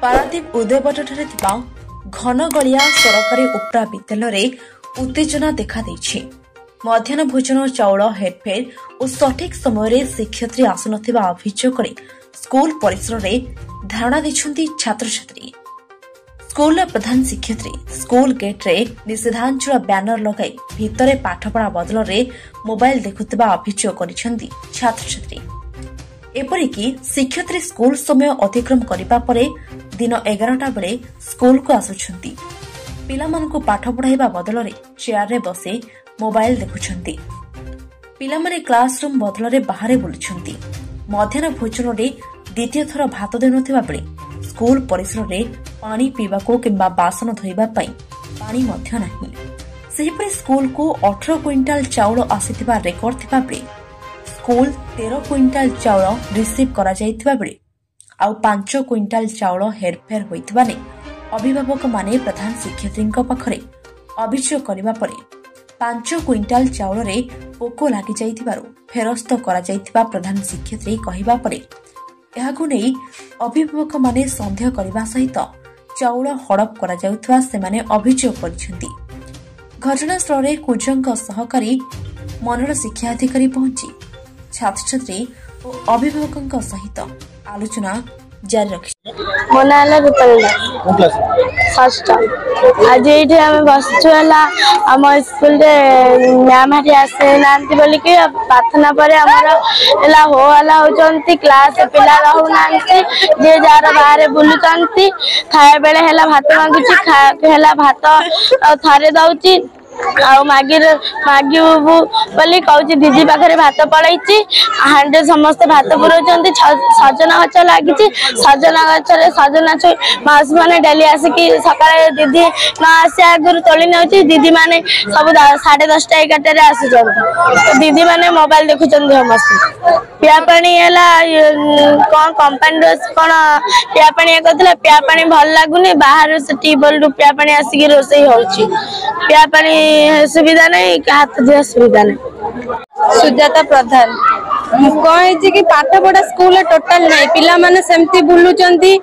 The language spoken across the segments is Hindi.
पारादीप उदयपटଠାରେ ଥିବା घनगलिया सरकारी उपरा विद्यालय उत्तेजना देखा देछि। मध्याह्न भोजन चाउल हेरफेर और सठिक समय शिक्षयित्री आसुनथिबा अभियोग स्कूल परिसर में धारणा देछन्ती छात्र छात्री। स्कूल प्रधान शिक्षयित्री स्कूल गेट रे निषेधांचल बैनर लगाई भितरे पाठपढ़ा बदल में मोबाइल देखुवा अभियोग करिसेंती छात्र छात्री। एपरिकी शिक्षयित्री स्कूल समय अतिक्रम करने पर दिन 11टा बेले स्कूल को आसुछंती। पिलामानकु पाठ पढ़ाइबा बदल में चेयर रे बसे मोबाइल देखुछंती। पिलामाने क्लासरूम बदल में बाहर बुलुछंती। मध्याह्न भोजन रे द्वितीय थर भात देनुथिबा बेले स्कूल परिसर में पानी पीवाको किंबा बासन धोइबा पई पानी मध्य नाही। सेहिपरि स्कूल को 18 क्विंटाल चाउल आसीथिबा रेकर्ड थिबा बेले स्कूल 13 क्विंटाल चाउल रिसीव करा जाइथिबा बेले आउ 5 क्विंटाल चाउल हेरफेर होइथिबा ने अभिभावक माने प्रधान शिक्षयित्री पाखरे अभियोग करबा परे 5 क्विंटाल चाउल रे पोको लागि जाइथिबारु फेरस्त करा जाइथिबा प्रधान शिक्षयित्री कहिबा परे एहाकु नै अभिभावक माने संदेह करबा सहित चाउल हड़प करा जाउथवा से माने अभियोग करिसेंती। घटनास्थल रे कुजंग सहकारी मनोर शिक्षा अधिकारी पहुंची छात्र छात्री और अभिभावकों सहित आलोचना जारी रखी। मो ना फर्स्ट आज ये आम बसचु आम स्कूल मैम हरी आसे ना बोलिकी प्रार्थना पर आमर हो हल्ला होती क्लास पिला रोना जी जार बाहर बुलूं खाया बेले भात मांगुची भात थे दौची मागिबू बोली कहूँ दीदी पाखे भात पड़े हांडे समस्ते भात पुराउं सजना गच लगी सजना गचर सजना छुई माउसी मैंने डेली आसिकी सका दीदी न आसी आगुरी तोली नौ दीदी मैंने सब 10:30 11टार आसुच्च दीदी मैंने मोबाइल देखुं समस्त पिया पानी कौन कंपानी कौन पिया पानी कहला पिया पानी भल लगुनि बाहर से ट्यूबवेल रु पिया पानी आसिकी रोसई होउची पिया पानी सुविधा नहीं हाथ दिया सुविधा नहीं। सुजाता प्रधान कहे कि पाठ पढ़ा स्कूल टोटाल नहीं पिला माने सेमती बुलुचंती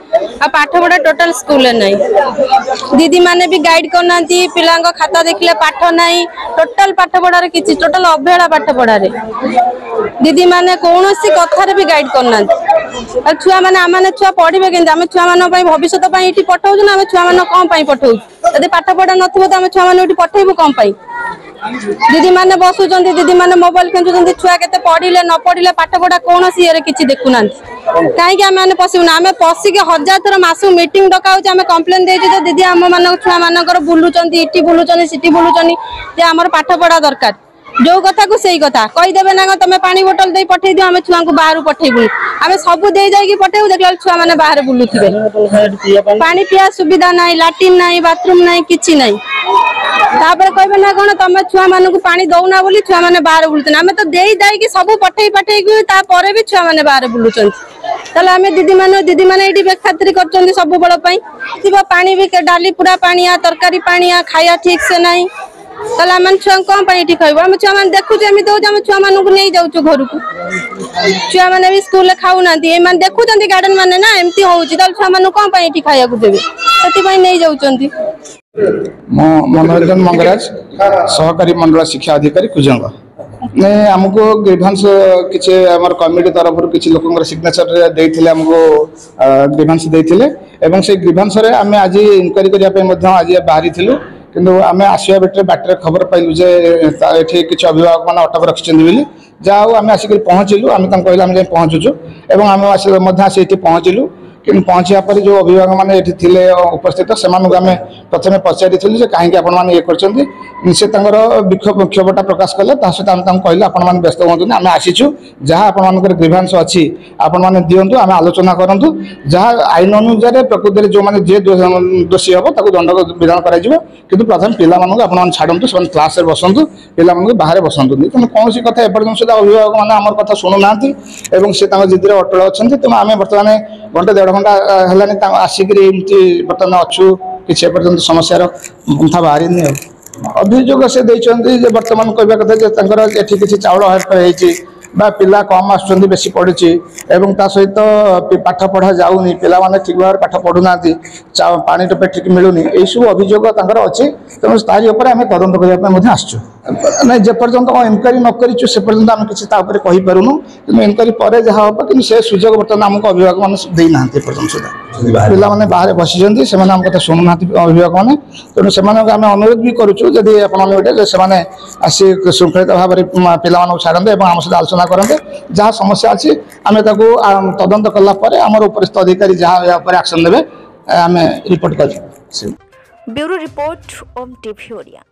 आ पाठ पढ़ा टोटाल स्कूल नहीं दीदी माने भी गाइड करना पिला खाता देखले पाठ नहीं टोटाल पाठ पढ़ार किसी टोटाल अवहेला पाठ पढ़ारे दीदी माने कौन सी कथार भी गाइड करना छुआ मैंने आम छुआ पढ़े कि आम छुआ मान भविष्य पठाऊ ना आम छुआ मान कौन पठाऊ जब पाठ पढ़ा न आम छुआ मान पठेबू कौन दीदी माने बसुचंती दीदी माने मोबाइल खेचुचंती छुआ केते पढ़िले न पढ़िले पाठ पढ़ा कौन सी किसी देखुना कहीं आम पशुना आम पशिक 1000 थर मास मीटिंग डका आम कम्प्लेन देते दीदी आम मान छुआ मानकर बुलुचंती इटी बुलुचंती सिटी बुलुचंती जे आमर पाठ पढ़ा दरकार जो कथा को सही कथा कहीदेवे ना तुम पानी बोतल दे पठे दियो आम छुआ को बाहर पठेबू आम सब दे जाइए पठेबू देखला छुआ मैंने बाहर बुलुथिबे पानी पिया सुविधा नहीं लाट्रिन नहीं बाथरूम नहीं किछि नहीं तापर कहबे ना कौन तुम छुआ मान पानी दौना बोली छुआ मैंने बाहर बुलुचन आम तो दे जाइए सब पठे पठे भी छुआ मैंने बाहर बुलुचन आम दीदी मैंने ये बेखातिर कर सब बल पानी भी डाली पूरा पानिया तरकारी पानिया खाया ठीक से नहीं आम छुआ कौन कहब आम छुआ मैंने देखुच आम छुआ मान नहीं जाऊँ घर को छुआ मैंने भी स्कूल खाऊना देखुं गार्डन मैंने ना एमती हो छुआ मान कौन खाया देवे से नहीं जाऊँ। मनोरंजन मंगराज सहकारी मंडल शिक्षा अधिकारी कुजंग ने आमको ग्रीभांस किसी कमिटी तरफ किसी लोक सिग्नेचर देते आमको ग्रीभांस देते से ग्रीभांस आम आज इनक्वारी करने आज बाहरी थिलु किंतु आम आसवा बाटर खबर पाइलु जे किसी अभिभावक मैंने अटक रखिंट जहाँ आम आसिक पहुँचलु आम कहले आम पहुँचुचु और आम आसी पहुँचलु कि पहुँचा पर जो अभिभावक मैंने ये उपस्थित से आम प्रथम पचारि कहीं आपण ये विक्षोभटा प्रकाश कले सहित आम कहले आपण व्यस्त हूँ आम आसीचु जहाँ आपण ग्रीभांस अच्छी आपण मैंने दिंतु आम आलोचना करूँ जहाँ आईन अनुसार प्रकृति जो मैंने जे दोषी हम दंड विधान कर प्रथम पिला छाड़ू से क्लास बसतु पिला बाहर बसतु तेनाली कौन कथा एपर्तन सुधा अभिभावक मैंने आम कथा शुणुना से जिद्रे अटल अच्छा तेणु आम बर्तमान घंटे 1.5 घंटा है आसिक बर्तमान अच्छु किसी एपर्तन समस्यार पंथा बाहरी अभियोग से बर्तमान कहवा कथा किसी चाउल हेरफेर बा पिला कम आसुचंदी बेसी पड़ुची एवं ता सहित पाठ पढ़ा जाउनी पिला माने ठीक भाव पाठ पढ़ुनांती पानी टोपे ठीक मिलूनी यही सब अभियोग तांकर अछि तेणु तारी ऊपर आम तदंत करने आसचु ना जेपर्यंत इनक्वारी न करूँ से पर्यंत आम किसी कही पारूनु कि इनक्वारी पर जहाँ हम कि से सुजोग बर्तमान आमको अभिभावक मैंने देना पर्यटन सुधा पिला मैंने बाहर बसी से आम कथा शुणुना अभिभावक मैंने तेणु से आम अनुरोध भी करुचु जदि आपने आसी श्रृंखलित भाव में पिला छाड़ते आम सहित आलोचना करते जहाँ समस्या अच्छी आम तदंत कलापर आम उपरिस्थ अधिकारी जहाँ या एक्शन देवे आम रिपोर्ट कर ब्यूरो रिपोर्ट ओम टीवी ओडिया।